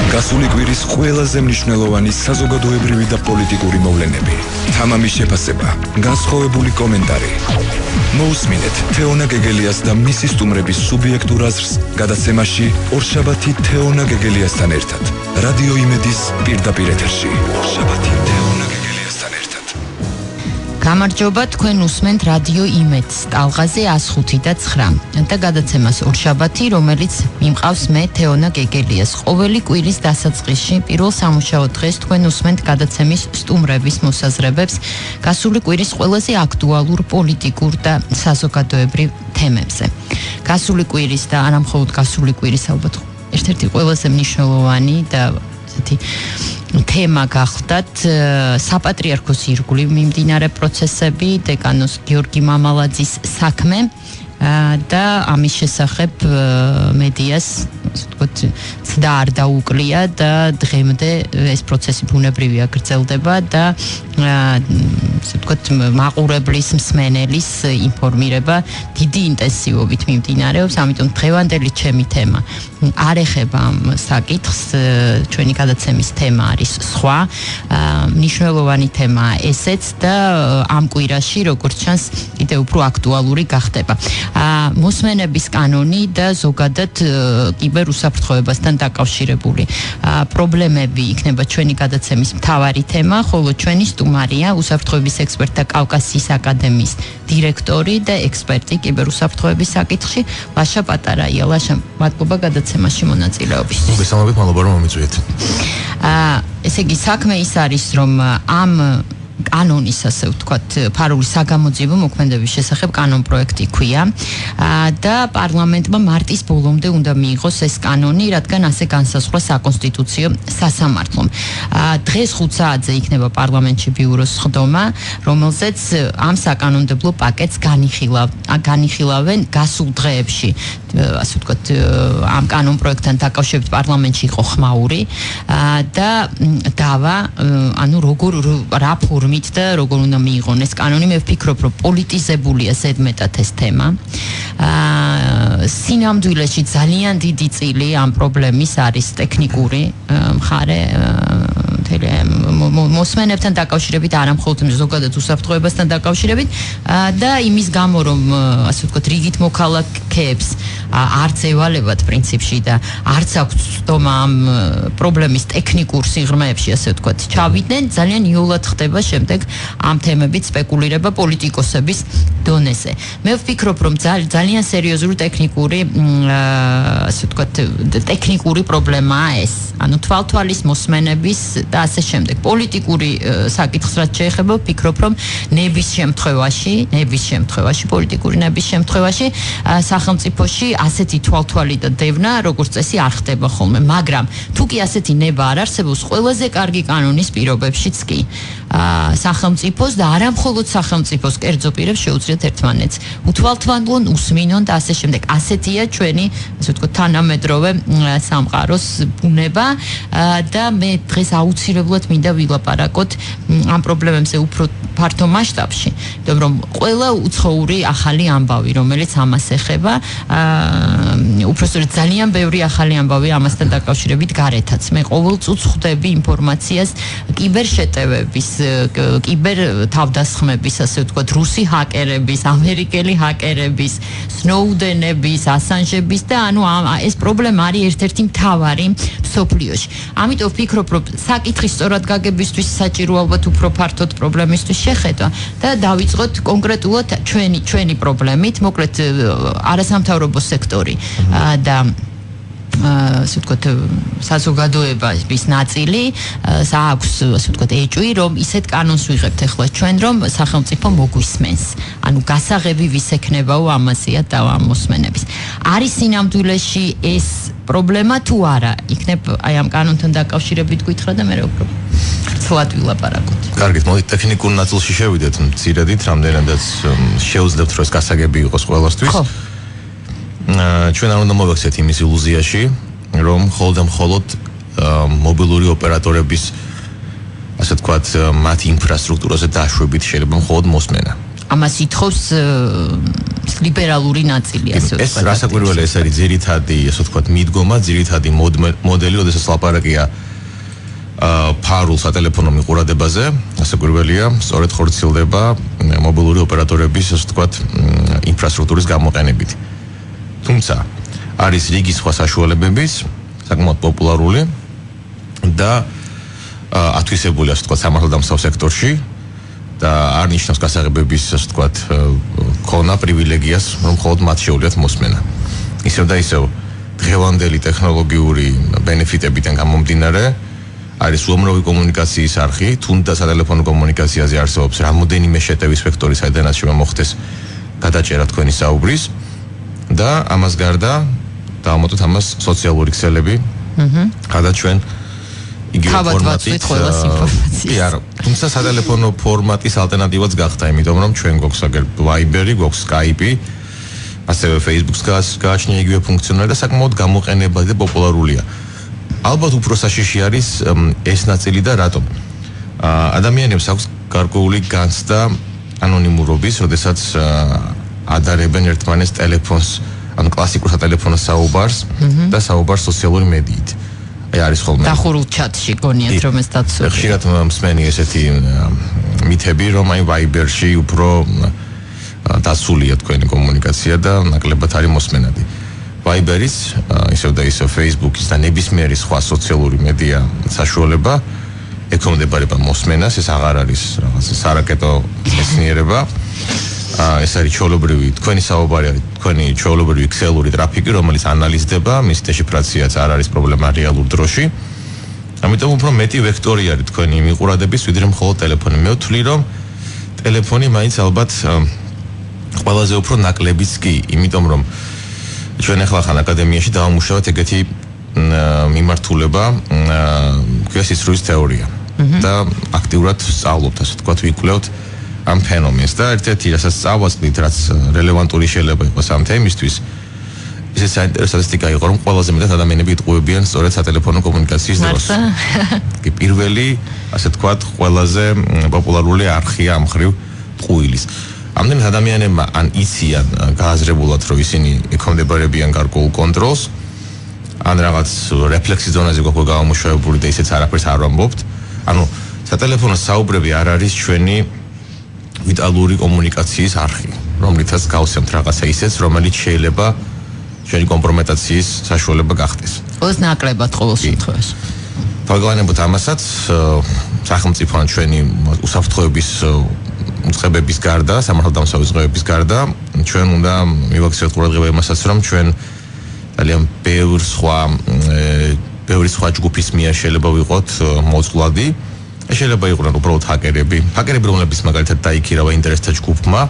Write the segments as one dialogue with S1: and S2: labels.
S1: გასული კვირის ყველაზე მნიშვნელოვანი საზოგადოებრივი და პოლიტიკური მოვლენები. თამამის შეფასება, განსხვავებული კომენტარი. მოусმინეთ თეონა გეგელიას და მისი სტუმრების სუბიექტურ აზრს გადაცემაში ორშაბათი თეონა გეგელიასთან ერთად. რადიო იმედის პირდაპირ ეთერში. ორშაბათი თეონა გეგელიასთან ერთად.
S2: გამარჯობა, თქვენ უსმენთ რადიო იმედს, ტალღაზე 105.9 და გადაცემას ორშაბათი, რომელიც მიმყავს მე თეონა გეგელიას. ყოველი კვირის დასაწყისში პირველ სამუშაო დღეს თქვენ უსმენთ გადაცემის სტუმრების მოსაზრებებს გასული კვირის ყველაზე აქტუალურ პოლიტიკურ და საზოგადოებრივ თემებზე. გასული კვირის და არა მხოლოდ გასული კვირის, ალბათ ერთ-ერთი ყველაზე მნიშვნელოვანი და თემა გახლდათ საპატრიარქოს ირგვლივ მიმდინარე პროცესები, დეკანოს გიორგი მამალაძის საქმე და ამის შესახებ მედიას ცდა არ დაუკლია და დღემდე ეს პროცესი ბუნებრივია გრძელდება და მაყურებლის, მსმენელის ინფორმირება დიდი ინტენსივობით მიმდინარეობს, ამიტომ დღევანდელი ჩემი თემა არ ეხება ამ საკითხს, ჩვენი გადაცემის თემა არის სხვა, მნიშვნელოვანი თემაა ესეც და ამ კვირაში, როგორც ჩანს, კიდევ უფრო აქტუალური გახდება. მოსმენების კანონი და ზოგადად კიბერუსაფრთხოებასთან დაკავშირებული პრობლემები იქნება ჩვენი გადაცემის მთავარი თემა, ხოლო ჩვენი სტუმარია უსაფრთხოების ექსპერტთა კავკასიის აკადემიის დირექტორი და ექსპერტი კიბერუსაფრთხოების საკითხში ლაშა პატარაია. ლაშა, მადლობა გადაცემაში მონაწილეობის.
S3: მოგესალმებით, მადლობა რომ მომიწვიეთ.
S2: ესე იგი, საქმე ის არის, რომ ამ კანონის, ასე ვთქვათ, ფარული საგამოძიებო მოქმედების შესახებ კანონ პროექტი ქვია და პარლამენტმა მარტის ბოლომდე უნდა მიიღოს ეს კანონი, რადგან ასე განსაზღვრა საკონსტიტუციო სასამართლომ. დღეს 5 საათზე იქნება პარლამენტში ბიუროს სხდომა, რომელზეც ამ საკანონმდებლო პაკეტს განიხილავენ გასულ დღეებში. ასე ვთქვათ, ამ კანონ პროექტთან დაკავშირებით პარლამენტში იყო ხმაური და დავა, ანუ რა ფორმით და როგორ უნდა მიიღონ ეს კანონი. მე ვფიქრობ, რომ პოლიტიზებულია ზედმეტად ეს თემა. სინამდვილეში ძალიან დიდი წილი ამ პრობლემის არის ტექნიკური მხარე, მოსმენებთან დაკავშირებით, არა მხოლოდ ზოგადად უსაფრთხოებასთან დაკავშირებით და იმის გამო, რომ ასე ვთქვათ, რიგით მოქალაქეებს არც ევალებათ პრინციპში და არც აქვს ცდომა ამ პრობლემის ტექნიკურ სიღრმეებში, ასე ვთქვათ, ჩავიდნენ, ძალიან იოლად ხდება შემდეგ ამ თემებით სპეკულირება პოლიტიკოსების დონეზე. მე ვფიქრობ, რომ ძალიან სერიოზული ასე ვთქვათ, ტექნიკური პრობლემაა ეს. ანუ თვალთვალის მოსმენების და ასე შემდეგ. პოლიტიკური საკითხს რაც შეეხება, ვფიქრობ, რომ ნების შემთხვევაში, პოლიტიკური ნების შემთხვევაში სახელმწიფოში ასეთი თვალთვალი და დევნა, როგორც წესი, არ ხდება ხოლმე, მაგრამ თუ კი ასეთი ნება არ არსებობს, ყველაზე კარგი კანონის პირობებშიც კი სახელმწიფოს და არა მხოლოდ სახელმწიფოს კერძო პირებს შეუძლიათ ერთმანეთს უთვალთვალონ, უსმინონ და ასე შემდეგ. ასეთია ჩვენი, ასე ვთქვათ, თანამედროვე სამყაროს ბუნება და მე დღეს აუცილებლად მინდა ვილაპარაკოთ ამ პრობლემებზე უფრო ფართო მასშტაბში, რომ ყველა უცხოური ახალი ამბავი, რომელიც ამას ეხება, უпростоრად ძალიან ბევრი ახალი ამბავი ამასთან დაკავშირებით გარეთაც. მე ყოველწუთს ხვდები ინფორმაციას კიბერშეტევების, კიბერ თავდასხმების, ასე ვთქვათ, რუსი ჰაკერების, ამერიკელი ჰაკერების, სნოუდენების, ასანჟების და ანუ ეს პრობლემა არის ერთ-ერთი მთავარი მსოფლიოში. ამიტომ ვფიქრობ, რომ საკითხის სწორად გაგებისთვის საჭირო ალბათ უფრო ფართოდ პრობლემისთვის შეხედვა და დავიწყოთ კონკრეტულად ჩვენი პრობლემით, მოკლედ არასამთავრობო სექტორი და ასე ვთქვათ, საზოგადოების ნაწილი აქვს, ასე ვთქვათ, ეჭვი, რომ ისეთ კანონს ვიღებთ ახლა ჩვენ, რომ სახელმწიფო მოგვისმენს. ანუ გასაღები ვის ექნებაო ამაზეა და ამ მოსმენების. არის სინამდვილეში ეს პრობლემა თუ არა? იქნებ აი ამ კანონთან დაკავშირებით გითხრა და მე უფრო ცვლად ვილაპარაკოთ.
S3: კარგით, მოდით ტექნიკურ ნაწილში შევიდეთ მცირედით, რამდენადაც შეუძლებთ რომ ეს გასაგები იყოს ყველასთვის. ჩვენ არ უნდა მოვექცეთ იმის ილუზიაში, რომ მხოლოდ მობილური ოპერატორების, ასე ვთქვათ, მათი ინფრასტრუქტურაზე დაშვებით შეიძლება მხოლოდ მოსმენა.
S2: ამას ითხოვს ლიბერალური ნაწილი, ასე ვთქვათ.
S3: ეს რასაკვირველია, ეს არის ძირითადი, ასე ვთქვათ, მიდგომა, ძირითადი მოდელი, როდესაც ლაპარაკია ფარულ სატელეფონო მიყურადებაზე, რასაკვირველია, სწორედ ხორციელდება მობილური ოპერატორების, ასე ვთქვათ, ინფრასტრუქტურის გამოყენებით. თუმცა არის რიგი სხვა საშუალებების, საკმაოდ პოპულარული და ათვისებული, ასე ვთქვათ, სამართალდამცავ სექტორში და არ ნიშნავს გასაღებების, ასე ვთქვათ, ქონა პრივილეგიას, რომ მხოლოდ მათ შეუძლიათ მოსმენა. ისევ და ისევ დღევანდელი ტექნოლოგიური ბენეფიტებიდან გამომდინარე არის უამრავი კომუნიკაციის არხი, თუნდაც სატელეფონო კომუნიკაციაზე არსებობს რამოდენიმე შეტევის ვექტორი, საიდანაც შეიძლება მოხდეს გადაჭერა თქვენი საუბრის და ამას გარდა დავამატოთ ამას სოციალური ქსელები, გადაც ჩვენ იგივე ფორმატით არა, თუმცა სატელეფონო ფორმატის ალტერნატივაც გახდა, იმიტომ რომ ჩვენ გვაქვს აგერ Viber-ი, გვაქვს Skype-ი, ასევე Facebook-ს გააჩნია იგივე ფუნქციონალი და საკმაოდ გამოყენებადი და პოპულარულია. ალბათ უფრო საშიში არის ეს ნაწილი და რატომ? ადამიანებს აქვს გარკვეული განცდა ანონიმურობის, როდესაც ადარებენ ერთმანეთს ტელეფონს, ანუ კლასიკურ სატელეფონო საუბარს და საუბარს სოციალური მედიით. აი არის ხოლმე
S2: დახურულ ჩატში გონიათ რომ ეს დაცული.
S3: ხშირად მსმენი ესეთი მითები, რომ აი Viber-ში უფრო დაცულია თქვენი კომუნიკაცია და ნაკლებად არის მოსმენადი. Viber-ის, ისევ და ისევ Facebook-ის და ნებისმიერი სხვა სოციალური მედია საშუალება ეკომდებარება მოსმენას, ეს აღარ არის რაღაც სარაკეტო მეცნიერება. ეს არის ჩვეულებრივი თქვენი საუბარი არის თქვენი ჩვეულებრივი ქსელური ტრაფიკი, რომელიც ანალიზდება, მის დეშიფრაციაც არ არის პრობლემა რეალურ დროში. ამიტომ უფრო მეტი ვექტორი არის თქვენი მიყურადების, ვიდრე მხოლოდ ტელეფონი. მე ვთვლი, რომ ტელეფონი მაინც ალბათ ყველაზე უფრო ნაკლებიც კი, იმიტომ რომ ჩვენ ახლა ხან აკადემიაში დავამუშავეთ ეგეთი მიმართულება, ქვია სისხლის თეორია და აქტიურად სწავლობთ, ასე ვთქვათ, ვიკვლევთ ამ ფენომენს და ერთ-ერთი რასაც წავასწრით, რაც რელევანტური შეიძლება იყოს ამ თემისთვის, ეს საინტერესო სტატისტიკა იყო, რომ ყველაზე მეტად ადამიანები იტყუებიან სწორედ სატელეფონო კომუნიკაციის დროს. კი პირველი, ასე ვთქვათ, ყველაზე პოპულარული არხია ამ ხრივ ტყუილის. ამდენ ადამიანებმა ან იციან გააზრებულად, რომ ისინი ეკომდებარებიან გარკვეულ კონტროლს, ან რაღაც რეფლექსის ზონაზე გვაქვს გამომუშავებული და ისეც არაფერს არ ვამბობთ. ანუ სატელეფონო საუბრები არ არის ჩვენი ვიტალური კომუნიკაციის არხი, რომლითაც გავსემთ რაღაცა ისეც, რომელიც შეიძლება ჩვენი კომპრომეტაციის საშუალება გახდეს.
S2: ოს ნაკლებად ყოველ შემთხვევაში.
S3: დავაგანებოთ ამასაც სახელმწიფო ჩვენი უსაფრთხოების უწყებების გარდა, სამართალდამცავი უწყებების გარდა, ჩვენ უნდა მივაქციოთ ყურადღება იმასაც, რომ ჩვენ ძალიან ბევრი სხვა ჯგუფის მიერ შეიძლება ვიყოთ მოწყვლადი. შეიძლება იყვნენ უბრალოდ ჰაკერები, რომლებიც მაგალითად დაიქირავა ინტერესთა ჯგუფმა.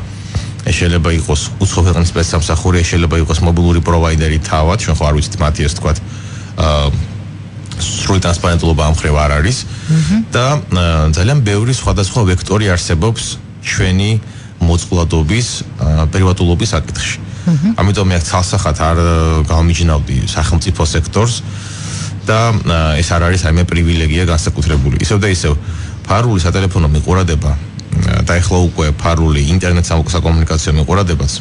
S3: ეს შეიძლება იყოს უცხო ქვეყნის სპეცსამსახური, შეიძლება იყოს მობილური პროვაიდერი თავად, ჩვენ ხო არ ვიცით მათი ეს თქვათ სრული ტრანსპარენტულობა ამ ხრივ არ არის და ძალიან ბევრი სხვადასხვა ვექტორი არსებობს ჩვენი მოწყვლადობის პრივატულობის საკითხში. ამიტომ მე ცალსახად არ გამიჯნავდი სახელმწიფო სექტორს და ეს არ არის აიმე პრივილეგია განსაკუთრებული. ისევ და ისევ ფარული სატელეფონო მიყურადება და ეხლა უკვე ფარული ინტერნეტ საკომუნიკაციო მიყურადებაც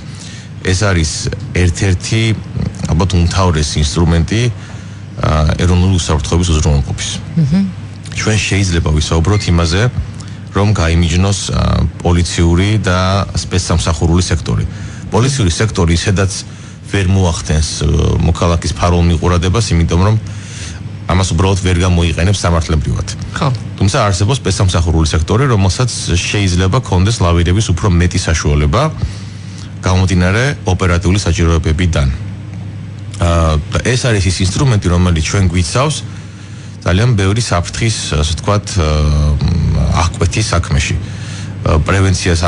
S3: ეს არის ერთ-ერთი ალბათ უმთავრესი ინსტრუმენტი ეროვნული უსაფრთხოების უზრუნველყოფის. ჩვენ შეიძლება ვისაუბროთ იმაზე, რომ გაიმიჯნოს პოლიციური და სპეცსამსახურული სექტორი. პოლიციური სექტორი ისედაც ვერ მოახდენს მოქალაქის ფარულ მიყურადებას, იმიტომ რომ ამას უბრალოდ ვერ გამოიყენებს სამართლებრივად.
S2: ხო.
S3: თუმცა არსებობს სპეცსამსახურული სექტორი, რომელსაც შეიძლება კონდეს ლავირების უფრო მეტი საშუალება გამომდინარე ოპერატიული საჭიროებებიდან. და ეს არის ის ინსტრუმენტი, რომელიც ჩვენ გვიცავს ძალიან ბევრი საფრთხის, ასე ვთქვათ, აღკვეთის საქმეში. პრევენციას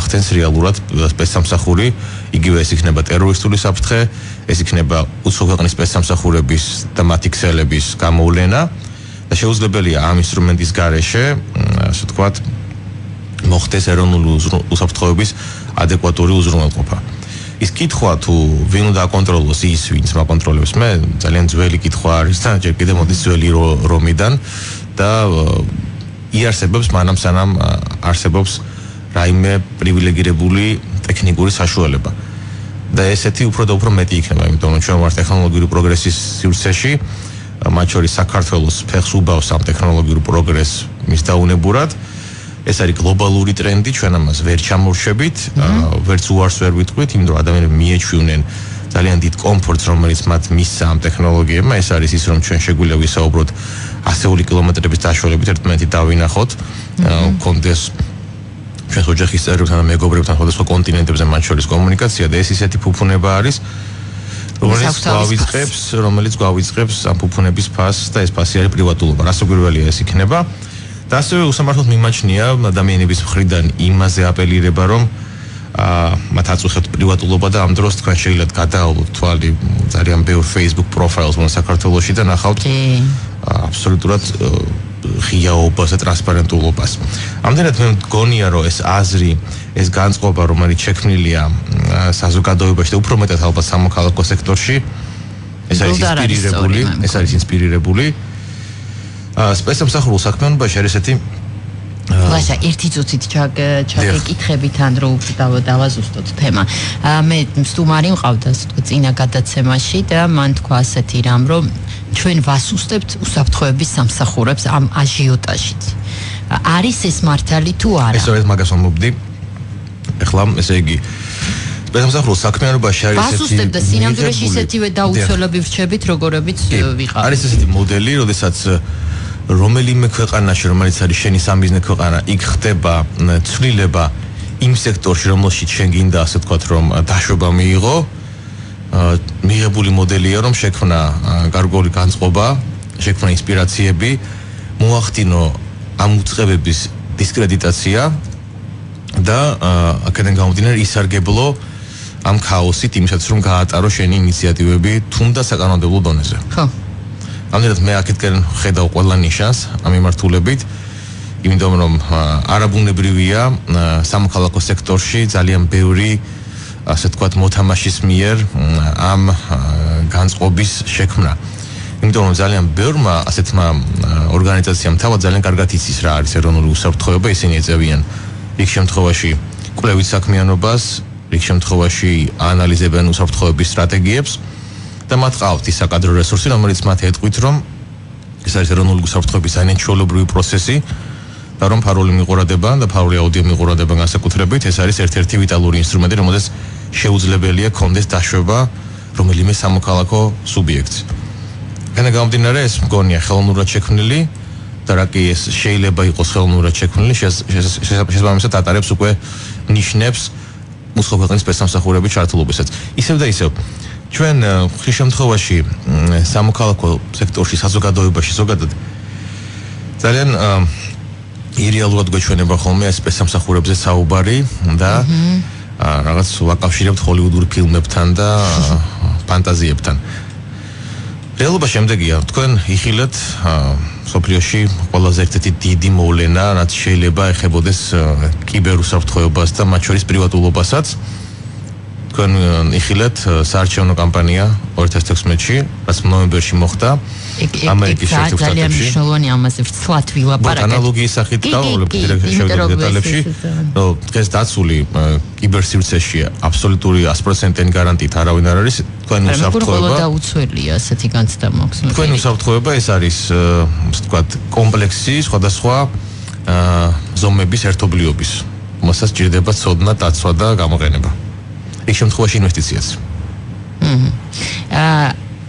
S3: ახდენს რეალურად სპეცსამსახური, იგივე ეს იქნება ტერორისტული საფრთხე, ეს იქნება უცხო ქვეყნის სპეცსამსახურების და მათი ქსელების გამოვლენა და შეუძლებელია ამ ინსტრუმენტის გარეშე, ასე ვთქვათ, მოხდეს ეროვნული უსაფრთხოების ადეკვატური უზრუნველყოფა. ის კითხვა თუ ვინ უნდა აკონტროლოს ის ვინც მაკონტროლებს, მე ძალიან ძველი კითხვა არის და ჯერ კიდევ მოდის ძველი რომიდან და იარსებებს მანამ სანამ არსებობს რაიმე პრივილეგირებული ტექნიკური საშუალება. და ესეთი უფრო და უფრო მეტი იქნება, იმიტომ რომ ჩვენ ვართ ტექნოლოგიური პროგრესის სივრცეში, მათ შორის საქართველოს ფეხს უბავს ამ ტექნოლოგიურ პროგრესს მის დაუნებურად. ეს არის გლობალური ტრენდი, ჩვენ ამას ვერ ჩამორჩებით, ვერც უარს ვერ ვიტყვით, იმიტომ რომ ადამიანები მიეჩვინენ ძალიან დიდ კომფორტს, რომელიც მათ მისცა ამ ტექნოლოგიებმა. ეს არის ის, რომ ჩვენ შეგვიძლია ვისაუბროთ ასეული კილომეტრების დაშორებით ერთმანეთი დავინახოთ, კონდეს ჩვენს ოჯახის წევრებთან და მეგობრებთან სხვადასხვა კონტინენტებზე მათ შორის კომუნიკაცია და ეს ისეთი ფუფუნება არის, რომელიც გვავიწყებს ამ ფუფუნების ფასს და ეს ფასი არის პრივატულობა. რასაკვირველია ეს იქნება. და ასევე უსამართლოდ მიმაჩნია ადამიანების მხრიდან იმაზე აპელირება, რომ მათ აწუხებთ პრივატულობა და ამ დროს თქვენ შეიძლება გადაავლოთ თვალი ძალიან ბევრ Facebook პროფაილს მონ საქართველოში და ნახავთ აბსოლუტურად ღიაობას და ტრანსპარენტულობას. ამდენად მე მგონია, რომ ეს აზრი, ეს განწყობა, რომელიც შექმნილია საზოგადოებაში და უფრო მეტად ალბათ სამოქალაქო სექტორში, ეს არის ინსპირირებული. სპეცსამსახურულ საქმიანობაში არის ესეთი
S2: ლაშა ერთი წუთით ჩაგეკითხებით ან რომ დავაზუსტოთ თემა. მე სტუმარი მყავდა ასე ვთქვათ წინა გადაცემაში და მან თქვა ასეთი რამ, რომ ჩვენ ვასუსტებთ უსაფრთხოების სამსახურებს ამ აჟიოტაჟით. არის ეს მართალი თუ არა?
S3: ეს არის მაგას ვამბობდი. ეხლა ესე იგი სპეცსამსახურულ საქმიანობაში არის ესეთი
S2: ვასუსტებთ და სინამდვილეში ისეთივე დაუცველები ვრჩებით, როგორებიც ვიყავით.
S3: არის ესეთი მოდელი, როდესაც რომელიმე ქვეყანაში, რომელიც არის შენი სამიზნე ქვეყანა, იქ ხდება ცვლილება იმ სექტორში, რომელშიც შენ გინდა, ასე ვთქვათ, რომ დაშვება მიიღო, მიღებული მოდელია, რომ შექმნა გარკვეული განწყობა, შექმნა ინსპირაციები, მოახდინო ამ უწყებების დისკრედიტაცია და აქედან გამომდინარე ისარგებლო ამ ქაოსით იმისათვის, რომ გაატარო შენი ინიციატივები თუნდაც საკანონმდებლო დონეზე.
S2: ხო.
S3: ამდენად მე აქეთკენ ხედავ ყველა ნიშანს ამ მიმართულებით, იმიტომ რომ არაბუნებრივია სამოქალაქო სექტორში ძალიან ბევრი, ასე ვთქვათ, მოთამაშის მიერ ამ განწყობის შექმნა. იმიტომ რომ ძალიან ბევრმა ასეთმა ორგანიზაციამ თავად ძალიან კარგად იცის რა არის ეროვნული უსაფრთხოება, ისინი ეწევიან რიგ შემთხვევაში კვლევით საქმიანობას, რიგ შემთხვევაში აანალიზებენ უსაფრთხოების სტრატეგიებს და მათ ყავთ ის საკადრო რესურსი, რომელიც მათ ეტყვით, რომ ეს არის ეროვნული უსაფრთხოების ძალიან ჩვეულებრივი პროცესი და რომ ფარული მიყურადება და ფარული აუდიო მიყურადება განსაკუთრებით, ეს არის ერთ-ერთი ვიტალური ინსტრუმენტი, რომელზეც შეუძლებელია კონდეს დაშვება რომელიმე სამოქალაქო სუბიექტს. აქედან გამომდინარე, ეს მგონია ხელოვნურად შექმნილი და რა კი ეს შეიძლება იყოს ხელოვნურად შექმნილი, შესაბამისად ატარებს უკვე ნიშნებს მუცხოვ ქვეყნის სპეცსამსახურების ჩართულობასაც. ისევ და ისევ ჩვენ ხშირ შემთხვევაში სამოქალაქო სექტორში, საზოგადოებაში ზოგადად ძალიან ირეალურად გვეჩვენება ხოლმე ეს სპეცსამსახურებზე საუბარი და რაღაც ვაკავშირებთ ჰოლივუდურ ფილმებთან და ფანტაზიებთან. რეალობა შემდეგია, თქვენ იხილეთ სოფლიოში ყველაზე ერთ-ერთი დიდი მოვლენა, რაც შეიძლება ეხებოდეს კიბერუსაფრთხოებას და მათ შორის პრივატულობასაც. თქვენ იხილეთ საარჩევნო კამპანია 2016-ში, რაც ნოემბერში მოხდა ამერიკის შეერთებულ შტატებში.
S2: ძალიან მნიშვნელოვანი ამაზე ვცლად ვილაპარაკეთ.
S3: ანალოგიის სახით დავავლებ შევიდეთ დეტალებში, რომ დღეს დაცული კიბერსივრცეში აბსოლუტური 100%-იანი გარანტიით არავინ არ არის. თქვენი უსაფრთხოება
S2: და უცველია ასეთი განცდა მაქვს.
S3: თქვენი უსაფრთხოება ეს არის, ასე ვთქვათ, კომპლექსი სხვადასხვა ზომების ერთობლიობის. მოსაც ჭირდება ცოდნა, დაცვა და გამოყენება. ეს შემთხვევაში ინვესტიციაც.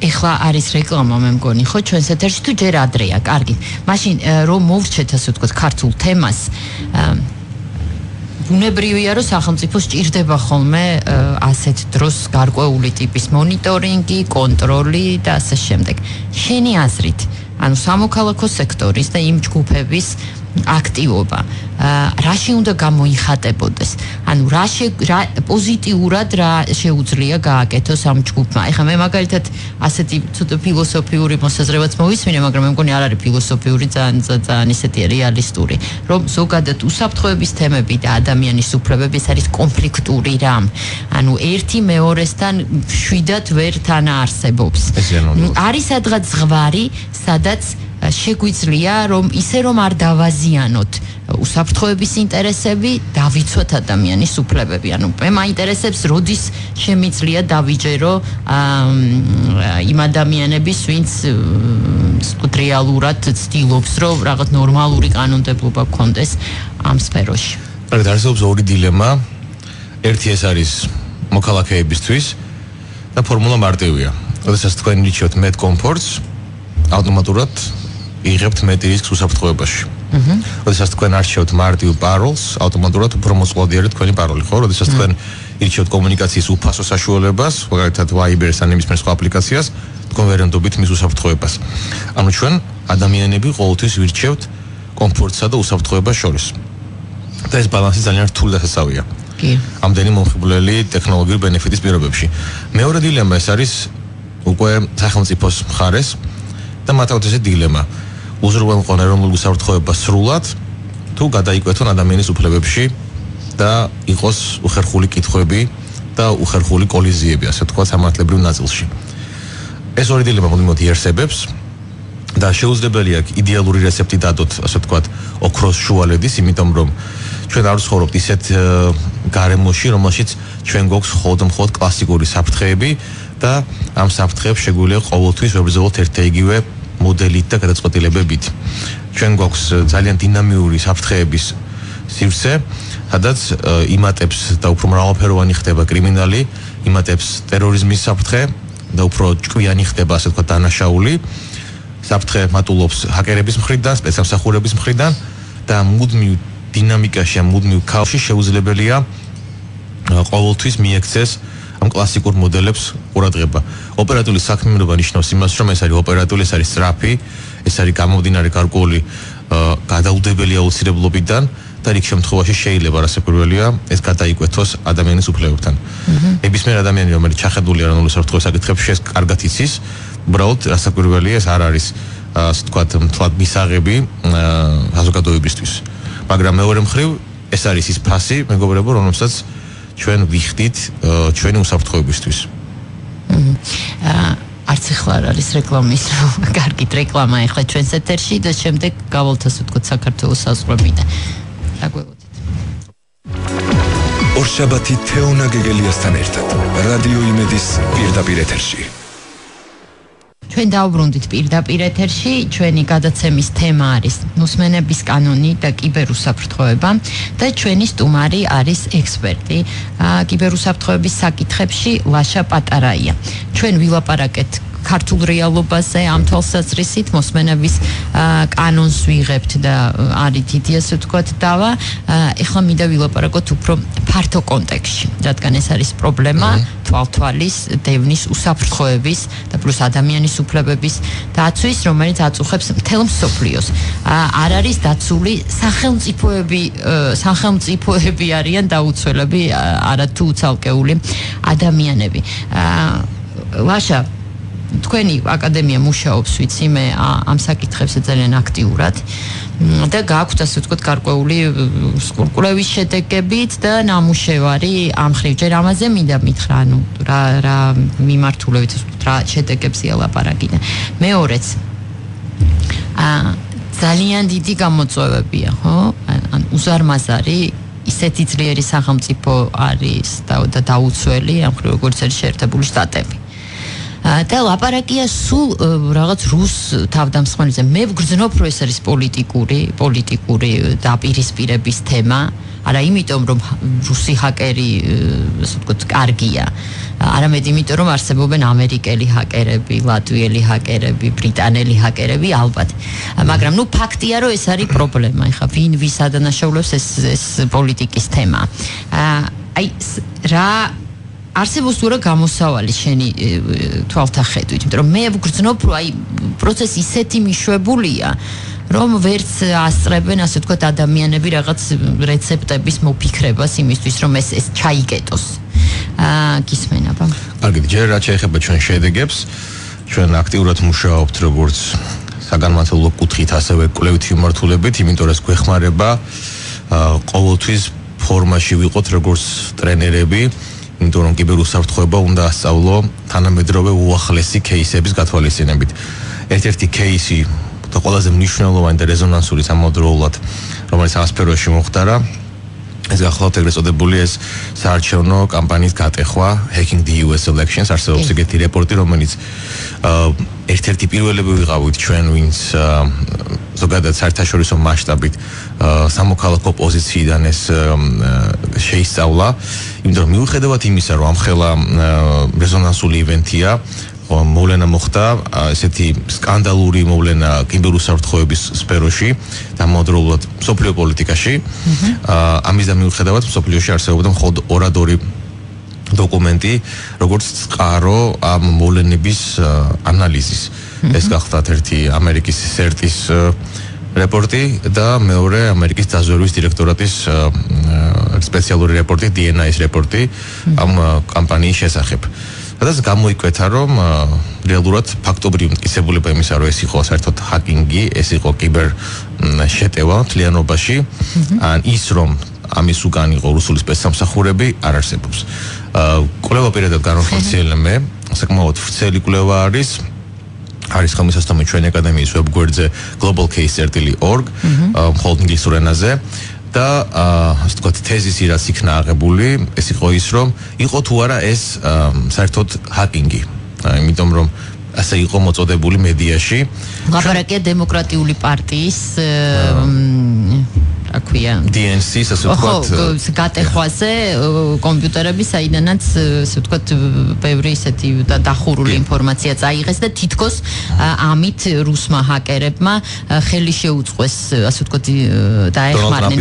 S2: ეხლა არის რეკლამა, მე მგონი, ხო, ჩვენს ეთერში თუ ჯერ ადრეა, კარგი. მაშინ რომ მოვრჩეთ, ასე ვთქვათ, ქართულ თემას, ბუნებრივია, რომ სახელმწიფო სჭირდება ხოლმე ასეთ დროს გარკვეული ტიპის მონიტორინგი, კონტროლი და ასე შემდეგ. შენი აზრით, ანუ სამოქალაქო სექტორის და იმ ჯგუფების აქტივობა რაში უნდა გამოიხატებოდეს? ანუ რა პოზიტიურად რა შეუძლია გააკეთოს ამ ჯგუფმა? ეხლა მე მაგალითად ასეთი ცოტა ფილოსოფიური მოსაზრებაც მოვისმინე, მაგრამ მე მგონი არ არის ფილოსოფიური, ძალიან ისეთი რეალისტური, რომ ზოგადად უსაფრთხოების თემები და ადამიანის უფლებები არის კონფლიქტური რამ. ანუ ერთი მეორესთან მშვიდად ვერ თანაარსებობს. არის სადღაც ზღვარი, სადაც შეგვიძლია რომ ისე რომ არ დავაზიანოთ უსაფრთხოების ინტერესები, დავიცვათ ადამიანის უფლებები. ანუ მე მაინტერესებს, როდის შემიძლია დავიჯერო იმ ადამიანების, ვინც რეალურად ცდილობს, რომ რაღაც ნორმალური კანონმდებლობა გქონდეს ამ სფეროში.
S3: რა არსებობს ორი დილემა. ერთი ეს არის მოქალაქეებისთვის და ფორმულა მარტივია. როდესაც თქვენ ირჩევთ მეტ კომფორტს, ავტომატურად იღებთ მეტ რისკს უსაფრთხოებაში. როდესაც თქვენ არჩევთ მარტივ პაროლს, ავტომატურად უფრო მოწყვლადია თქვენი პაროლი, ხო? როდესაც თქვენ ირჩევთ კომუნიკაციის უფასო საშუალებას, მაგალითად Viber-ს ან იმის მსგავს აპლიკაციას, თქვენ ვერანდობით მის უსაფრთხოებას. ანუ ჩვენ ადამიანები ყოველთვის ვირჩევთ კომფორტსა და უსაფრთხოებას შორის. და ეს ბალანსი ძალიან რთული დასაცავია. ამდენი მომხიბვლელი ტექნოლოგიური ბენეფიტის პირობებში. მეორე დილემა ეს არის უკვე სახელმწიფოს მხარეს და მათ ეს დილემა. უზრუნველყონ ეროვნულ უსაფრთხოებას სრულად თუ გადაიკვეთონ ადამიანის უფლებებში და იყოს უხერხული კითხვები და უხერხული კოლიზიები, ასე ვთქვათ, სამართლებრივ ნაწილში. ეს ორი დილემა მუდმივად იარსებებს და შეუძლებელია იდეალური რეცეპტი დადოთ, ასე ვთქვათ, ოქროს შუალედის, იმიტომ რომ ჩვენ არ ვცხოვრობთ ისეთ გარემოში, რომელშიც ჩვენ გვაქვს მხოლოდ კლასიკური საფრთხეები და ამ საფრთხეებს შეგვიძლია ყოველთვის ვებრძოლოთ ერთ-იგივე მოდელით და გადაწყვეტილებებით. ჩვენ გვაქვს ძალიან დინამიური საფრთხეების სივრცე, სადაც იმატებს და უფრო მრავალფეროვანი ხდება კრიმინალი, იმატებს ტერორიზმის საფრთხე და უფრო ჭკვიანი ხდება, ასე ვთქვათ, დანაშაული. საფრთხე მატულობს ჰაკერების მხრიდან, სპეცსამსახურების მხრიდან და მუდმივ დინამიკაში, მუდმივ ქაოსში შეუძლებელია ყოველთვის მიექცეს ამ კლასიკურ მოდელებს ყურადღება. ოპერატიული საქმიანობა ნიშნავს იმას, რომ ეს არის ოპერატიული, ეს არის სწრაფი, ეს არის გამომდინარე გარკვეული გადაუდებელი აუცილებლობიდან და რიგ შემთხვევაში შეიძლება რასაკვირველია ეს გადაიკვეთოს ადამიანის უფლებებთან. ნებისმიერ ადამიანი, რომელიც ჩახედულია ეროვნული უსაფრთხოების საკითხებში, ეს კარგად იცის, უბრალოდ რასაკვირველია ეს არ არის, ასე ვთქვათ, მთლად მისაღები საზოგადოებისთვის. მაგრამ მეორე მხრივ ეს არის ის ფასი, მეგობრებო, რომელსაც ჩვენ ვიხდით ჩვენი უსაფრთხოებისთვის.
S2: არც ახლა არ არის რეკლამის, კარგით რეკლამა ახლა ჩვენს ეთერში და შემდეგ გავალთ ასე ვთქვათ საქართველოს საზღვრებიდან. დაგველოდეთ.
S1: ორშაბათი თეონა გეგელიასთან ერთად რადიო იმედის პირდაპირ ეთერში.
S2: ჩვენ დავბრუნდით პირდაპირ ეთერში, ჩვენი გადაცემის თემა არის მოსმენების კანონი და კიბერუსაფრთხოება და ჩვენი სტუმარი არის ექსპერტი კიბერუსაფრთხოების საკითხებში ლაშა პატარაია. ჩვენ ვილაპარაკეთ ქართულ რეალობაზე ამ თვალსაზრისით მოსმენების კანონს ვიღებთ და არის დიდი ასე ვთქვათ დავა. ეხლა მინდა ვილაპარაკოთ უფრო ფართო კონტექსტში, რადგან ეს არის პრობლემა თვალთვალის, დევნის, უსაფრთხოების და პლუს ადამიანის უფლებების დაცვის, რომელიც აწუხებს მთელ მსოფლიოს. არ არის დაცული სახელმწიფოები არიან დაუცველები, არათუ ცალკეული ადამიანები. ლაშა, თქვენი აკადემია მუშაობს, ვიცი მე ამ საკითხებზე ძალიან აქტიურად და გააქვთ ასე ვთქვათ გარკვეული კურკულევის შედეგებით და ნამუშევარი ამ ხრივ. ჯერ ამაზე მინდა მითხრა, ანუ რა მიმართულებით რა შედეგებზია ლაპარაკი და მეორეც ძალიან დიდი გამოწვევებია, ხო? ან უზარმაზარი ისეთი ძლიერი სახელმწიფო არის და დაუცველი ამ ხრივ როგორც არის შეერთებული შტატები. და ლაპარაკია სულ რაღაც რუს თავდამსხმელიზე. მე ვგრძნობ, რომ ეს არის პოლიტიკური დაპირისპირების თემა, არა იმიტომ რომ რუსი ჰაკერი ასე ვთქვათ კარგია, არამედ იმიტომ რომ არსებობენ ამერიკელი ჰაკერები, ლატვიელი ჰაკერები, ბრიტანელი ჰაკერები ალბათ. მაგრამ ნუ ფაქტია რომ ეს არის პრობლემა. ეხლა ვინ ვის ადანაშაულებს ეს პოლიტიკის თემა. აი რა არსებობს თუ რა გამოსავალი შენი თვალთახედვით, იმიტომ რომ მე ვგრძნობ, რომ აი პროცესი ისეთი მიშვებულია, რომ ვერც ასწრებენ, ასე ვთქვათ, ადამიანები რაღაც რეცეპტების მოფიქრებას იმისთვის, რომ ეს ჩაიგეტოს. გისმენ აბა?
S3: კარგი, ჯერ რაც შეეხება ჩვენ შედეგებს, ჩვენ აქტიურად მუშაობთ როგორც საგანმანათლებლო კუთხით, ასევე კვლევითი მიმართულებით, იმიტომ რომ ეს გვეხმარება ყოველთვის ფორმაში ვიყოთ როგორც ტრენერები. იმიტომ რომ კიბერუსაფრთხოება უნდა ასწავლო თანამედროვე უახლესი кейსების გათვალისწინებით. ერთ-ერთი кейსი და ყველაზე მნიშვნელოვანი და რეზონანსური სამავდროულად, რომელიც ამ სფეროში მოხდარა, ეს გახლავთ ეგრეთ წოდებული ეს საარჩევნო კამპანიის გატეხვა Hacking the US Elections, არსებობს ეგეთი რეპორტი, რომელიც ერთ-ერთი პირველები ვიყავით ჩვენ, ვინც ზოგადად საერთაშორისო მასშტაბით სამოქალაქო პოზიციიდან ეს შეისწავლა, იმიტომ რომ მიუხედავად იმისა, რომ ამ ხელა რეზონანსული ივენთია, მოვლენა მოხდა ესეთი სკანდალური მოვლენა კიბერუსაფრთხოების სფეროში და მოდროულად სოფლიო პოლიტიკაში. ამის და მიუხედავად სოფლიოში არსებობდა მხოლოდ ორადორი დოკუმენტი, როგორც წყარო ამ მოვლენების ანალიზის. ეს გახლავთ ერთი ამერიკის CERT-ის რეპორტი და მეორე ამერიკის დაზვერვის დირექტორატის სპეციალური რეპორტი, DNI-ის რეპორტი ამ კამპანიის შესახებ. სადაც გამოიკვეთა, რომ რეალურად ფაქტობრივი მტკიცებულება იმისა, რომ ეს იყო საერთოდ ჰაკინგი, ეს იყო კიბერ შეტევა მთლიანობაში, ან ის, რომ ამის უკან იყო რუსული სპეცსამსახურები, არ არსებობს. კვლევა პირადად განხორციელე მე, საკმაოდ ვრცელი კვლევა არის ხელმისაწვდომი ჩვენი აკადემიის ვებგვერდზე globalcase.org, მხოლოდ ინგლისურ ენაზე. და ასე ვთქვათ თეზისი რაც იქნა აღებული, ეს იყო ის, რომ იყო თუ არა ეს საერთოდ ჰაკინგი. იმიტომ რომ ასე იყო მოწოდებული მედიაში.
S2: ლაბორატორია დემოკრატიული პარტიის აქვია
S3: DNC-ს ასე ვთქვათ
S2: გატეხვაზე კომპიუტერები, საიდანაც ასე ვთქვათ ბევრი ისეთი დახურული ინფორმაცია წაიღეს და თითქოს ამით რუსმა ჰაკერებმა ხელი შეუწყეს, ასე ვთქვათ დაეხმარნენ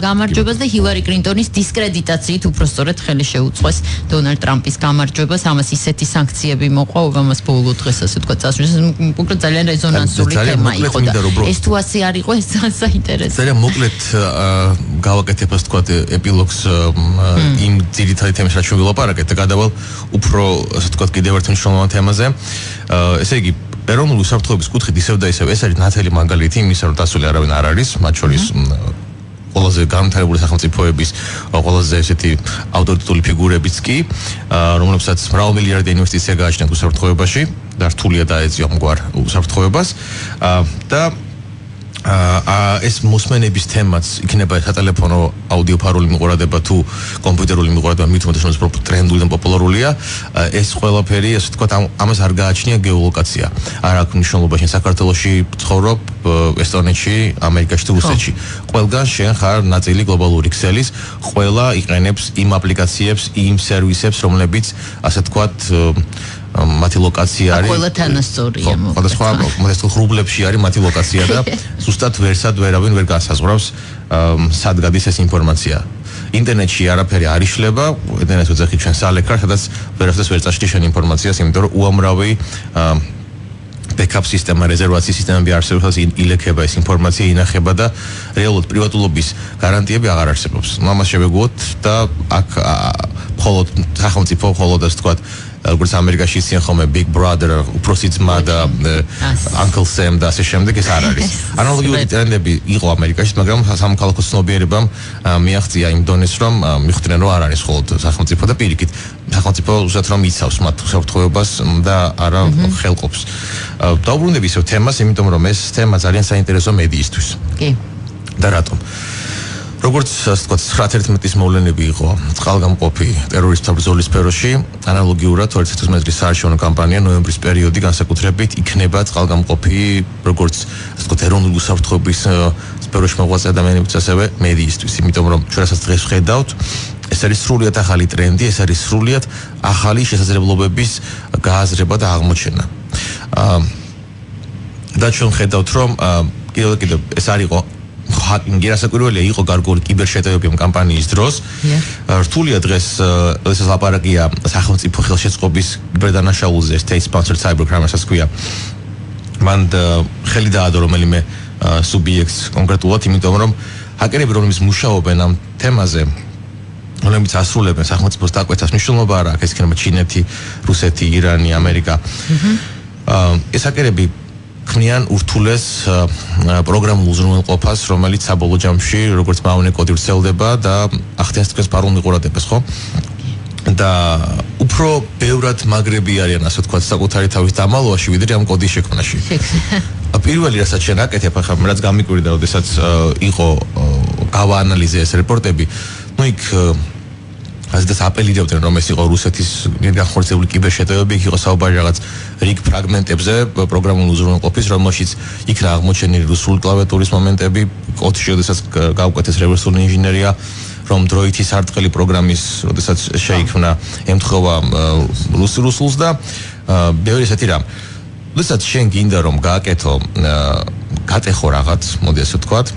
S2: გამარჯვებას და ჰილარი კლინტონის დისკრედიტაციით უბრალოდ ხელი შეუწყეს დონალდ ტრამპის გამარჯვებას. ამას ისეთი სანქციები მოყვა, ამას ბოლო დღეს ასე ვთქვათ წასვლის. უბრალოდ ძალიან რეზონანსული თემა იყო და ეს თუ ასე არ იყო, ეს საინტერესოა.
S3: მოკლედ გავაკეთებ ასე ვთქვათ ეპილოგს იმ ძირითადი თემას, რაც შევილაპარაკეთ და გადავალ უფრო ასე ვთქვათ კიდევ ერთ მნიშვნელოვან თემაზე. ესე იგი ეროვნული უსაფრთხოების კუთხით ისევ და ისევ ეს არის ნათელი მაგალითი იმისა, რომ დასული არავინ არ არის, მათ შორის ყველაზე განვითარებული სახელმწიფოების ყველაზე ესეთი ავტორიტეტული ფიგურებიც კი, რომლებსაც მრავალმილიარდიანი ინვესტიცია გააჩნიათ უსაფრთხოებაში და რთულია დაეწიო ამგვარ უსაფრთხოებას და ეს მოსმენების თემაც იქნება სატელეფონო აუდიოფარული მიყურადება თუ კომპიუტერული მიყურადება, მით უმეტესობას ტრენდული და პოპულარულია. ეს ყველაფერი, ასე ვთქვათ, ამას არ გააჩნია გეოლოკაცია. არ აქვს მნიშვნელობა შენ საქართველოში ცხოვრობ, ესტონეთში, ამერიკაში თუ რუსეთში. ყველგან შენ ხარ ნაწილი გლობალური ქსელის, ყველა იყენებს იმ აპლიკაციებს, იმ სერვისებს, რომლებიც ასე ვთქვათ მათი ლოკაცია არის.
S2: ყველა თანასწორია.
S3: სხვადასხვა ღრუბლებში არის მათი ლოკაცია და ზუსტად ვერავინ ვერ განსაზღვრავს სად გადის ეს ინფორმაცია. ინტერნეტში არაფერი არ იშლება, ინტერნეტს ვეძახით ჩვენ სალექარ, სადაც ვერაფერს ვერ წაშლი შენ ინფორმაციას, იმიტომ რომ უამრავი backup სისტემა, რეზერვაციის სისტემები არსებობს, ილექება ეს ინფორმაცია, ინახება და რეალურად პრივატულობის გარანტიები აღარ არსებობს. ამას შევეგუოთ და აქ მხოლოდ სახელმწიფო, მხოლოდ ასე ვთქვათ როგორც ამერიკაში ისინი ხოლმე Big Brother, უფროსი ძმა და Uncle Sam და ასე შემდეგ, ეს არ არის. ანალოგიური ტრენდები იყო ამერიკაში, მაგრამ სამოქალაქო ცნობიერებამ მიაღწია იმ დონეს, რომ მიხვდნენ, რომ არ არის მხოლოდ სახელმწიფო და პირიქით სახელმწიფო უბრალოდ რომ იცავს მათ უსაფრთხოებას და არა ხელყოფს. დავუბრუნდები ისევ თემას, იმიტომ რომ ეს თემა ძალიან საინტერესო მედიისთვის.
S2: კი.
S3: და რატომ? როგორც ასე ვთქვათ 9/11-ის მოვლენები იყო წყალგამყოფი ტერორისტთა ბრძოლის სფეროში, ანალოგიურად 2019-ის საარჩევნო კამპანია ნოემბრის პერიოდი განსაკუთრებით იქნება წყალგამყოფი როგორც ასე ვთქვათ ეროვნული უსაფრთხოების სფეროში მოღვაწე ადამიანებიც ასევე მედიისთვის, იმიტომ რომ ჩვენ რასაც დღეს ვხედავთ, ეს არის სრულიად ახალი ტრენდი, ეს არის სრულიად ახალი შესაძლებლობების გააზრება და აღმოჩენა. და ჩვენ ხედავთ რომ კიდევ ეს არ იყო ჰაკინგი, რასაკვირველია, იყო გარკვეული კიბერშეტევები ამ კამპანიის დროს. რთულია დღეს ეს ლაპარაკია სახელმწიფო ხელშეწყობის კიბერდანაშაულზე, state sponsored cybercrime, რასაც ქვია. მან ხელი დაადო რომელიმე სუბიექტს კონკრეტულად, იმიტომ რომ ჰაკერები რომლებიც მუშაობენ ამ თემაზე, რომლებიც ასრულებენ სახელმწიფოს დაკვეთას მნიშვნელობა არ აქვს, ეს იქნება ჩინეთი, რუსეთი, ირანი, ამერიკა. ეს ჰაკერები ქმნიან ურთულეს პროგრამულ უზრუნველყოფას, რომელიც საბოლოო ჯამში როგორც მავნე კოდი ვრცელდება და ახდენს თქვენს ფარულ მიყურადებას, ხო? და უფრო ბევრად მაგრები არიან, ასე ვთქვათ, საკუთარი თავის დამალვაში, ვიდრე ამ კოდის შექმნაში. პირველი რასაც შენ აკეთებ, ახლა რაც გამიკვირდა, როდესაც იყო გავაანალიზე ეს რეპორტები, იქ ასეთ აპელირებდნენ, რომ ეს იყო რუსეთის განხორციელებული კიბერშეტევები, იქ იყო საუბარი რაღაც რიგ ფრაგმენტებზე პროგრამული უზრუნველყოფის, რომელშიც იქნა აღმოჩენილი რუსული კლავიატურის მომენტები, კოდში, როდესაც გაუკეთეს რევერსიული ინჟინერია, რომ დროითი სარტყელი პროგრამის, როდესაც შეიქმნა, ემთხვევა რუსულს და ბევრი ესეთი რამ. როდესაც შენ გინდა რომ გატეხო რაღაც, მოდი ასე ვთქვათ,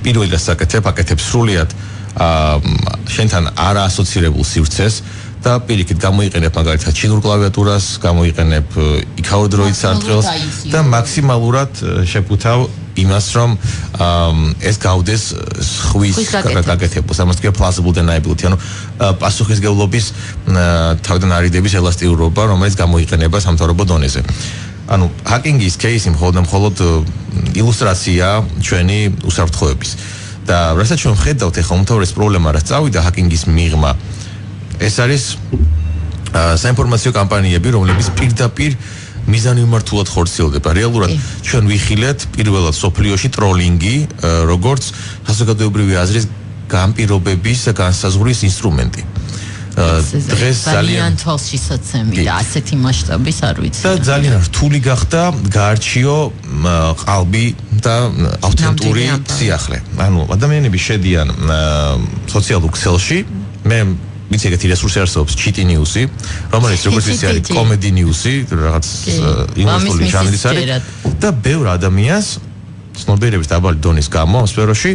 S3: პირველი რაც აკეთებ სრულიად შენთან არა ასოცირებულ სივრცეს და პირიქით გამოიყენებ მაგალითად ჩინურ კლავიატურას, გამოიყენებ იქაურ დროით სარტყელს და მაქსიმალურად შეფუთავ იმას, რომ ეს გავდეს ხვის გაკეთებას, ამას ქვია plausible deniability, ანუ პასუხისგებლობის თავიდან არიდების ელასტიურობა, რომელიც გამოიყენება სამთავრობო დონეზე. ანუ ჰაკინგის кейსი მხოლოდ ილუსტრაცია ჩვენი უსაფრთხოების. და რასაც ჩვენ ვხედავთ ახლა უმთავრეს პრობლემა რაც წავიდა ჰაკინგის მიღმა, ეს არის საინფორმაციო კამპანიები, რომლებიც პირდაპირ მიზანმიმართულად ხორციელდება. რეალურად ჩვენ ვიხილეთ პირველად სოფლიოში ტროლინგი, როგორც საზოგადოებრივი აზრის განპირობების და განსაზღვრის ინსტრუმენტი. დღეს ძალიან
S2: თვალშისაცემი და ასეთი მასშტაბის არ ვიცი.
S3: და ძალიან რთული გახდა გაარჩიო ყალბი და ავთენტური სიახლე. ანუ ადამიანები შედიან სოციალურ ქსელში, მე ვიცი ეგეთი რესურსი არსებობს ჩიტი ნიუსი, რომელიც როგორც ვიცი არის კომედი ნიუსი, რაღაც ინგლისური ჟანრის არის და ბევრ ადამიანს ცნობიერების დაბალი დონის გამო ამ სფეროში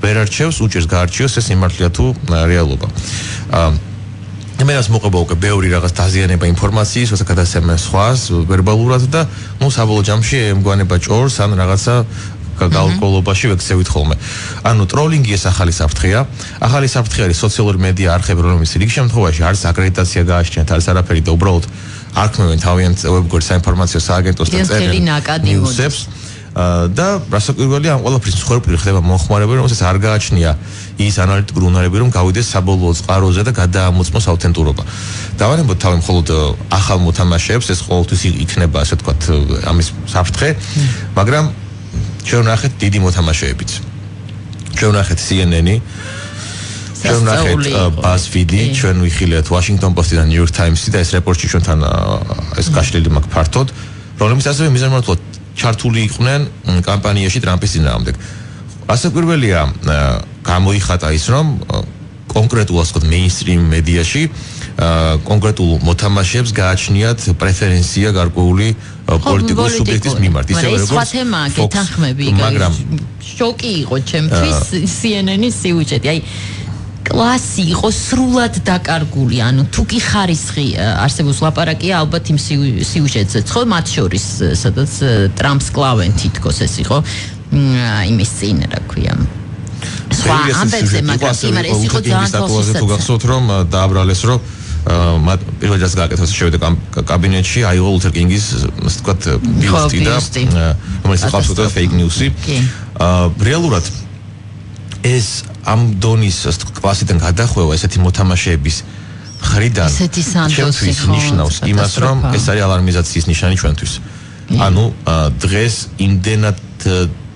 S3: ვერ არჩევს, უჭერს გაარჩიოს ეს იმართლია თუ რეალობა. მე რას მოყვება უკვე ბევრი რაღაც დაზიანება ინფორმაციის, როცა გადასცემენ სხვას ვერბალურად და საბოლოო ჯამში ემგვანება ჭორს ან რაღაცა გაურკვევლობაში ვექცევით ხოლმე. ანუ ტროლინგი ეს ახალი საფრთხეა. ახალი საფრთხე არის სოციალური მედია არხები, რომლებიც რიგ შემთხვევაში არც აკრედიტაცია გააჩნიათ, არც არაფერი და უბრალოდ არქმევენ თავიანთ ვებგვერდ საინფორმაციო სააგენტოს და წერენ ნიუსებს. და რასაკვირველია ამ ყველაფრის მსხვერპლი ხდება მომხმარებელი, რომელსაც არ გააჩნია ის ანალიტიკური უნარები, რომ გავიდეს საბოლოო წყაროზე და გადაამოწმოს ავთენტურობა. დავანებოთ თავი მხოლოდ ახალ მოთამაშეებს, ეს ყოველთვის იქნება, ასე ვთქვათ, ამის საფრთხე, მაგრამ ჩვენ ვნახეთ დიდი მოთამაშეებიც. ჩვენ ვნახეთ CNN-ი, ჩვენ ვნახეთ BuzzFeed-ი, ჩვენ ვიხილეთ Washington Post-ი და New York Times-ი და ეს რეპორტი ჩვენთან ეს გაშლილი მაქვს ფართოდ, რომლებიც ასევე მიზანმიმართულად ჩართული იყვნენ კამპანიაში ტრამპის წინააღმდეგ. ასაკვირველია, გამოიხატა ის, რომ კონკრეტულ ასე ვთქვათ მეინსტრიმ მედიაში კონკრეტულ მოთამაშეებს გააჩნიათ პრეფერენცია გარკვეული პოლიტიკური სუბიექტის მიმართ.
S2: ისევე როგორც სხვა თემაა გეთანხმები, მაგრამ შოკი იყო ჩემთვის CNN-ის სიუჟეტი. აი კლასი იყო სრულად დაკარგული, ანუ თუ კი ხარისხი არსებობს ლაპარაკია ალბათ იმ სიუჟეტზე, ხო, მათ შორის სადაც ტრამპს კლავენ თითქოს ეს იყო იმის წინ, რა ქვია. სხვა ამბებზე, მაგრამ ეს იყო ძალიან თვალშისაცემი.
S3: თუ გახსოვთ რომ დააბრალეს რომ მათ პირველად რაც გააკეთა შევიდა კაბინეტში აიღო ლუთერ კინგის ასე ვთქვათ ბიუსტი და რომელიც იყო აბსოლუტურად fake news-ი. რეალურად ეს ამ დონის კლასიდან გადახვევა ესეთი მოთამაშეების მხრიდან ჩვენთვის ნიშნავს იმას, რომ ეს არის ალარმიზაციის ნიშანი ჩვენთვის. ანუ დღეს იმდენად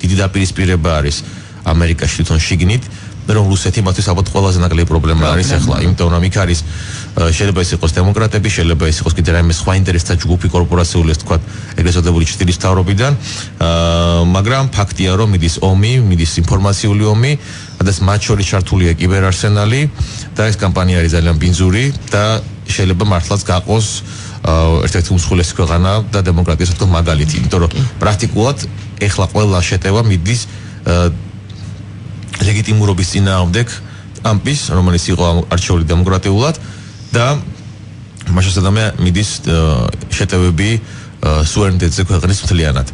S3: დიდი დაპირისპირება არის ამერიკაში თვითონ შიგნით, რომ რუსეთი მათთვის ალბათ ყველაზე ნაკლები პრობლემა არის ახლა, იმიტომ რომ იქ არის შეიძლება ის იყოს დემოკრატები, შეიძლება ის იყოს კიდე რაიმე სხვა ინტერესთა ჯგუფი, კორპორაციული, ასე ვთქვათ, ეგრეთ წოდებული ჩრდილის მთავრობიდან, მაგრამ ფაქტია, რომ მიდის ომი, მიდის ინფორმაციული ომი, სადაც მათ შორის ჩართულია კიბერარსენალი და ეს კამპანია არის ძალიან ბინძური და შეიძლება მართლაც გაყოს ერთ-ერთი უმსხვილესი ქვეყანა და დემოკრატიის თქო მაგალითი, იმიტომ რომ პრაქტიკულად ეხლა ყველა შეტევა მიდის ლეგიტიმურობის წინააღმდეგ ტრამპის, რომელიც იყო არჩეული დემოკრატიულად და მაშასადამე მიდის შეტევები სუვერენიტეტზე ქვეყნის მთლიანად.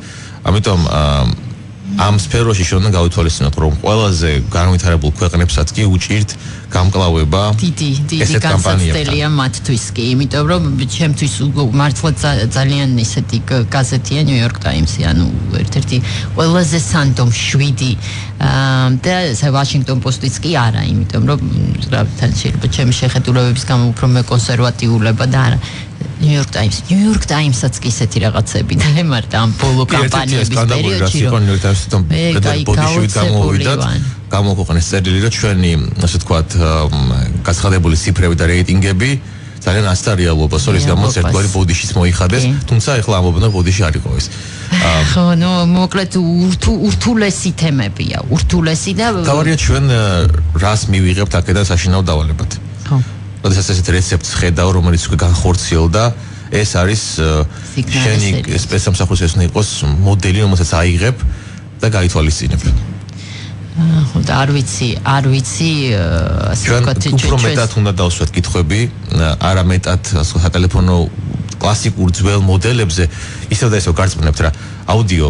S3: ამიტომ ამ სფეროში შეიძლება გავითვალისწინოთ, რომ ყველაზე განვითარებულ ქვეყნებსაც კი უჭირთ გამკლავება
S2: დიდი განსაცდელია მათთვის კი, იმიტომ რომ ჩემთვის მართლა ძალიან ისეთი გაზეთია New York Times-ი, ანუ ერთ-ერთი ყველაზე სანდომ 7 და Washington Post-იც კი არა, იმიტომ რომ თან შეიძლება ჩემი შეხედულებების გამო უფრო მე კონსერვატიულება და არა New York Times-აც კი ისეთი რაღაცები დემართა ამ ბოლო კამპანიების პერიოდში რომ
S3: New York Times-თან ბოდიში გამოვიდა გამოქვეყნეს წერილი რომ ჩვენი ასე ვთქვათ გაცხადებული ციფრები და რეიტინგები ძალიან ასთა რეალობას ორის გამოც ერთგვარი ბოდიშის მოიხადეს თუმცა ეხლა ამბობენ რომ ბოდიში არ იყო ეს
S2: ხო ნუ მოკლედ ურთულესი თემებია ურთულესი და
S3: თავარია ჩვენ რას მივიღებთ აქედან საშინაო დავალებად
S2: ხო
S3: როდესაც ესეთ რეცეპტს ხედავ რომელიც უკვე განხორციელდა ეს არის შენი სპეცსამსახურის ეს უნდა იყოს მოდელი რომელსაც აიღებ და გაითვალისწინებ
S2: ხო და არ ვიცი ასე ვთქვათ
S3: ჩვენ უფრო მეტად უნდა დავსვათ კითხვები არა მეტად სატელეფონო კლასიკურ ძველ მოდელებზე ისევ და ისევ გარწმუნებთ რა აუდიო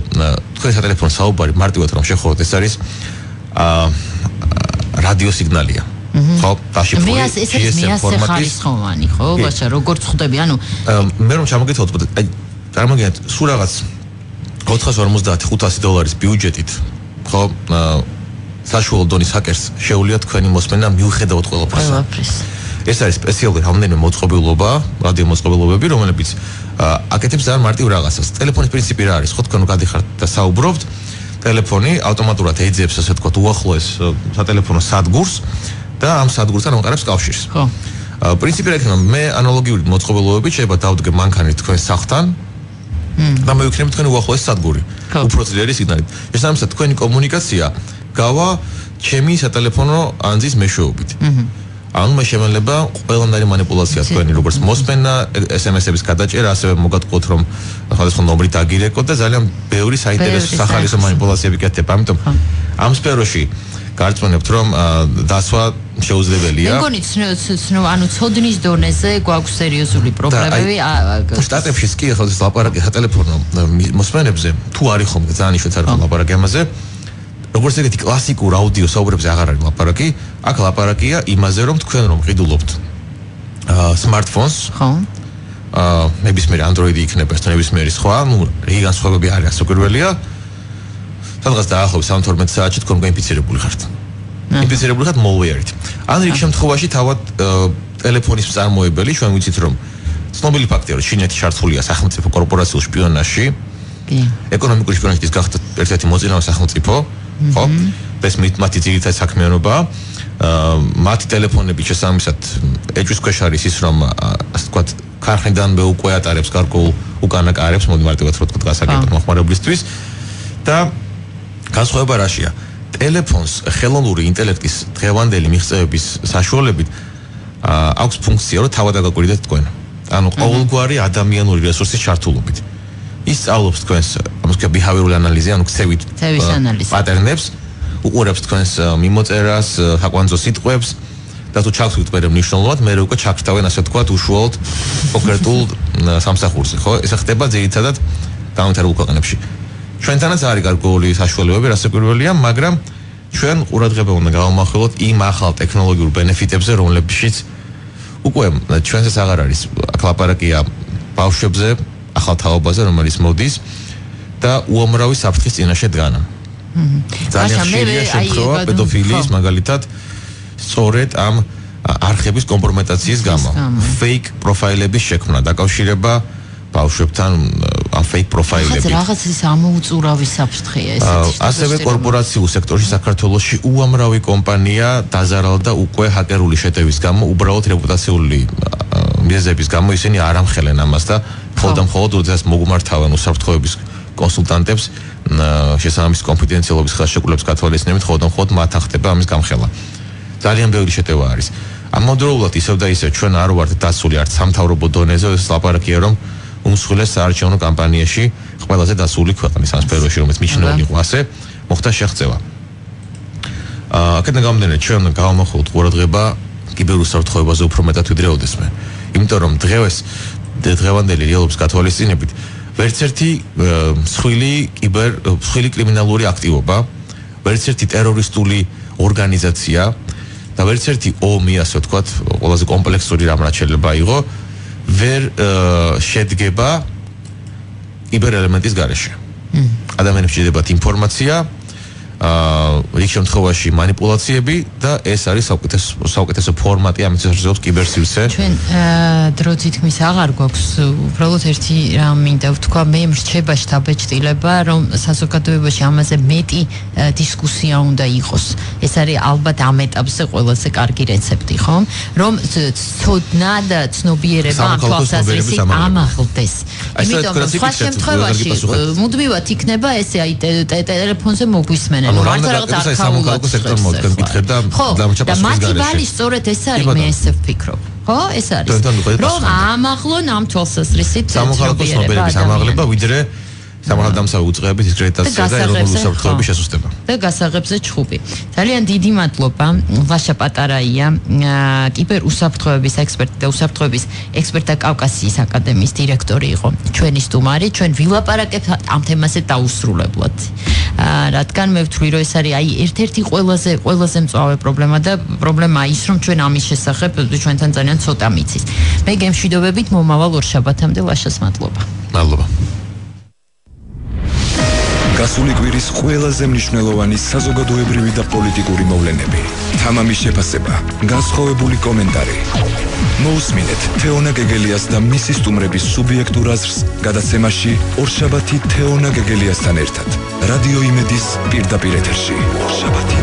S3: თქვენ სატელეფონო საუბარი მარტივად რომ შეხოთ ეს არის რადიო სიგნალია ხო დაშიფრული GSM ფორმატის
S2: ხარისხოვანი ხო ბაშა როგორც ხვდები ანუ
S3: მე რომ ჩამოგეთხოვთ აი წარმოგიდგენთ სულ რაღაც $450 ბიუჯეტით ხო საშუალო დონის ჰაკერს შეუძლია თქვენი მოსმენა მიუხედავად ყველაფრის ეს არის სპეციალური რამდენიმე მოწყობილობა რადიო მოწყობილობები რომლებიც აკეთებს ძალიან მარტივ რაღაცას ტელეფონის პრინციპი რა არის ხო თქვენ გადიხართ და საუბრობთ ტელეფონი ავტომატურად ეძებს ასე ვთქვათ უახლოეს სატელეფონო სადგურს და ამ სადგურთან ამყარებს კავშირს.
S2: ხო.
S3: პრინციპი რა იქნება, მე ანალოგიური მოწყობილობებით შეიძლება დავდგე მანქანით თქვენ სახლთან და მოვიქნები თქვენი უახლოესი სადგური. უფრო ძლიერი სიგნალით. შესაბამისად თქვენი კომუნიკაცია გავა ჩემი სატელეფონო ანძის მეშვეობით. ანუ მე შემეძლება ყველანაირი манипуляცია თქვენი როგორც მოსმენა, SMS-ების გადაჭერა, ასევე მოგატყუოთ რომ სხვადასხვა ნომრით აგირეკოთ და ძალიან ბევრი საინტერესო სახალისო манипуляციები გეთება. ამიტომ ამ სფეროში გარწმუნებთ რომ დასვა შეუძლებელია.
S2: მე მგონი ანუ ცოდნის დონეზე გვაქვს სერიოზული პრობლემები.
S3: შტატებში კი ახლა ეს ლაპარაკი სატელეფონო მოსმენებზე თუ არის ხომ ძალიან იშვიათად არის ლაპარაკი ამაზე. როგორც ეგეთი კლასიკურ აუდიო საუბრებზე აღარ არის ლაპარაკი, აქ ლაპარაკია იმაზე რომ თქვენ რომ ყიდულობთ smartphones.
S2: ხო.
S3: ნებისმიერი Android-ი იქნება ეს ნებისმიერი სხვა, ну, რიგი განსხვავებები არის ასე პირველია. სადღაც დაახლოებით 12 საათში თქვენ გაინფიცირებული ხართ. ინფიცირებული ხართ malware-ით. ან რიგ შემთხვევაში თავად ტელეფონის მწარმოებელი ჩვენ ვიცით რომ ცნობილი ფაქტია რომ ჩინეთი ჩართულია სახელმწიფო კორპორაციულ შპიონაჟში. კი. ეკონომიკური შპიონაჟის გახდა ერთ-ერთი მოწინავე სახელმწიფო, ხო? ეს მათი ძირითადი საქმიანობა, მათი ტელეფონები შესაბამისად ეჭვის ქვეშ არის ის რომ ასე ვთქვათ ქარხნიდან მე უკვე ატარებს გარკვეულ უკანა კარებს, მოდი მარტივად რომ ვთქვათ გასაგებად მოხმარებლისთვის და განსხვავება რაშია? ტელეფონს ხელოვნური ინტელექტის დღევანდელი მიღწევების საშუალებით აქვს ფუნქცია, რომ თავად აგაკვირდეთ თქვენ. ანუ ყოველგვარი ადამიანური რესურსის ჩართულობით. ის სწავლობს თქვენს ამასკა behavioral analysis, ანუ ქცევით პატერნებს, უყურებს თქვენს მიმოწერას, საკვანძო სიტყვებს და თუ ჩავხვით მე მნიშვნელოვნად, მე უკვე ჩაგრთავენ ასე ვთქვათ უშუალოდ კონკრეტულ სამსახურზე, ხო? ეს ხდება ძირითადად განვითარებულ ქვეყნებში. ჩვენთანაც არის გარკვეული საშუალებები, რასაც პირველია, მაგრამ ჩვენ ყურადღება უნდა გავამახვილოთ იმ ახალ ტექნოლოგიურ ბენეფიტებზე, რომლებშიც უკვე ჩვენსაც აღარ არის აქ ლაპარაკია ბავშვებზე, ახალ თაობაზე, რომელიც მოდის და უამრავი საფრთხის წინაშე დგანა. ძალიან ხშირია შემთხვევა პედოფილიის მაგალითად სწორედ ამ არხების კომპრომეტაციის გამო. Fake პროფაილების შექმნა დაკავშირება ბავშვებთან ამ fake პროფაილებით.
S2: რაღაც ის ამოუწურავი საფრთხეა ესეთი.
S3: ასევე კორპორაციულ სექტორში საქართველოში უამრავი კომპანია დაზარალდა უკვე ჰაკერული შეტევის გამო, უბრალოდ რეპუტაციული მიზეზების გამო ისინი არ ამხელენ ამას და მხოლოდ როდესაც მოგმართავენ უსაფრთხოების კონსულტანტებს შესაბამის კონფიდენციალობის ხელშეკრულების გათვალისწინებით მხოლოდ მათთან ხდება ამის გამხელა. ძალიან ბევრი შეტევა არის. ამავდროულად ისევ და ისევ ჩვენ არ ვართ დაცული არც სამთავრობო დონეზე, ეს ლაპარაკია რომ უმსხვილეს საარჩევნო კამპანიაში ყველაზე დაცული ქვეყნის ამ სფეროში, რომელიც მიჩნეული იყო ასე, მოხდა შეღწევა. აქედან გამომდინარე, ჩვენ გავამახვილოთ ყურადღება კიბერუსაფრთხოებაზე უფრო მეტად ვიდრე ოდესმე. იმიტომ რომ დღევანდელი რეალობის გათვალისწინებით ვერც ერთი მსხვილი კრიმინალური აქტივობა, ვერც ერთი ტერორისტული ორგანიზაცია და ვერც ერთი ომი, ასე ვთქვათ, ყველაზე კომპლექსური რამ რაც შეიძლება იყო, ვერ შედგება კიბერ ელემენტის გარეშე. ადამიანებს შედებათ ინფორმაცია, რიგ შემთხვევაში манипуляციები და ეს არის საუკეთესო ფორმატი ამის შესაძლებლად კიბერსივრცე.
S2: ჩვენ დრო თითქმის აღარ გვაქვს, უბრალოდ ერთი რამ მინდა ვთქვა, მე მრჩება შთაბეჭდილება, რომ საზოგადოებაში ამაზე მეტი დისკუსია უნდა იყოს. ეს არის ალბათ ამ ეტაპზე ყველაზე კარგი რეცეპტი, ხომ? რომ ცოდნა და ცნობიერება ამ თვალსაზრისით ამაღლდეს. იმიტომ რომ სხვა შემთხვევაში მუდმივად იქნება ესე აი ტელეფონზე მოგვისმენენ.
S3: მართლა რაღაც არქაულად სექტორ მოგგან გითხებ და
S2: და მათი ბალი სწორედ ეს არის, მე ესე ვფიქრობ. ხო, ეს არის. რომ ამაღლონ ამ თვალსაზრისით
S3: სამოქალაქო ცნობიერების ამაღლება ვიდრე სამართალდამცავი უწყებების დისკრედიტაცია და ეროვნული უსაფრთხოების შესუსტება.
S2: და გასაღებზე ჩხუბი. ძალიან დიდი მადლობა ლაშა პატარაია, კიბერუსაფრთხოების ექსპერტი და უსაფრთხოების ექსპერტთა კავკასიის აკადემიის დირექტორი იყო. ჩვენი სტუმარი, ჩვენ ვილაპარაკებთ ამ თემაზე დაუსრულებლად. რადგან მე ვთვლი, რომ ეს არის აი ერთ-ერთი ყველაზე მწვავე პრობლემა და პრობლემაა ის, რომ ჩვენ ამის შესახებ ჩვენთან ძალიან ცოტა მიცის. მე გემშვიდობებით მომავალ ორშაბათამდე ლაშას მადლობა.
S3: მადლობა.
S1: გასული კვირის ყველაზე მნიშვნელოვანი საზოგადოებრივი და პოლიტიკური მოვლენები. თამამის შეფასება, განსხვავებული კომენტარი. მოусმინეთ თეონა გეგელიას და მისი სტუმრების სუბიექტურ აზრს გადაცემაში ორშაბათი თეონა გეგელიასთან ერთად. რადიო იმედის პირდაპირ ეთერში. ორშაბათი